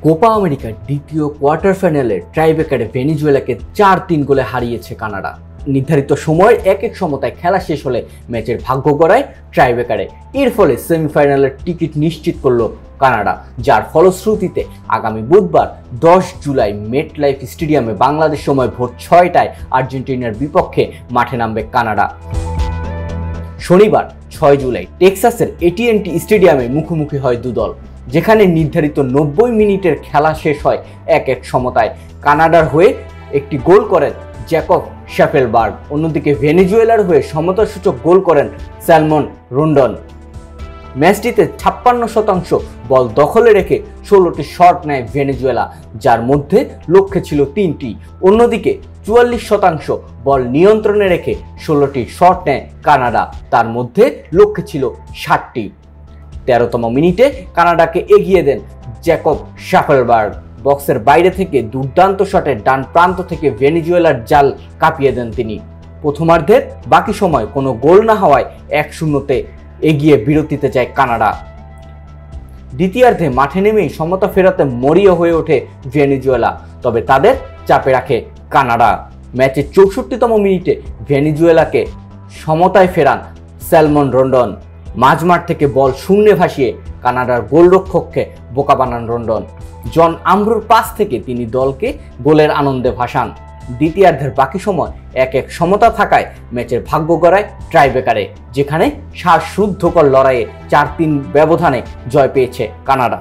Copa আমেরিকার দ্বিতীয় quarter ফাইনালে ট্রাইব্রেকারে ভেনেজুয়েলাকে 4-3 গোলে হারিয়েছে কানাডা। নির্ধারিত সময়ের এক সমতায় খেলা শেষ হলে ম্যাচের ভাগ্য গড়ায় ট্রাইব্রেকারে। এর ফলে সেমিফাইনালের টিকিট নিশ্চিত করল কানাডা, যার ফলশ্রুতিতে আগামী বুধবার 10 জুলাই মেটলাইফ স্টেডিয়ামে বাংলাদেশ সময় ভোর 6টায় আর্জেন্টিনার বিপক্ষে মাঠে নামবে কানাডা। শনিবার 6 জুলাই টেক্সাসের AT&T স্টেডিয়ামে মুখোমুখি হয় দুদল, যেখানে নির্ধারিত 90 মিনিটের খেলা শেষ হয় এক সমতায়। কানাডার হয়ে একটি গোল করেন জ্যাকব শ্যাফেলবার্গ, অন্যদিকে ভেনেজুয়েলার হয়ে সমতাসূচক গোল করেন স্যালমন রন্ডন। ম্যাচটিতে 56% বল দখলে রেখে 16টি শট নেয় ভেনেজুয়েলা, যার মধ্যে লক্ষ্যে ছিল 3টি। অন্যদিকে 44% বল নিয়ন্ত্রণে রেখে 16টি শট নেয় কানাডা, তার মধ্যে লক্ষ্যে ছিল 60টি। 13তম মিনিটে কানাডাকে এগিয়ে দেন জ্যাকব শ্যাফেলবার্গ। বক্সের বাইরে থেকে দুর্দান্ত শটে ডান প্রান্ত থেকে ভেনেজুয়েলার জাল কাঁপিয়ে দেন তিনি। প্রথমার্ধের বাকি সময় কোনো গোল না হওয়ায় 1-0-তে এগিয়ে বিরতিতে যায় কানাডা। দ্বিতীয়ার্ধে মাঠে নেমেই সমতা ফেরাতে মরিয়া হয়ে ওঠে ভেনেজুয়েলা, তবে তাদের চাপে রাখে কানাডা। ম্যাচের 64তম মিনিটে ভেনেজুয়েলাকে সমতায় ফেরান স্যালমন রন্ডন। মাঝমাঠ থেকে বল শূন্যে ভাসিয়ে কানাডার গোলরক্ষককে বোকা বানান রন্ডন। জন আমব্রোর পাস থেকে তিনি দলকে গোলের আনন্দে ভাসান। দ্বিতীয়ার্ধের বাকি সময় 1-1 সমতা থাকায় ম্যাচের ভাগ্য গড়ায় ট্রাইব্রেকারে, যেখানে শ্বাসরুদ্ধকর লড়াইয়ে 4-3 ব্যবধানে জয় পেয়েছে কানাডা।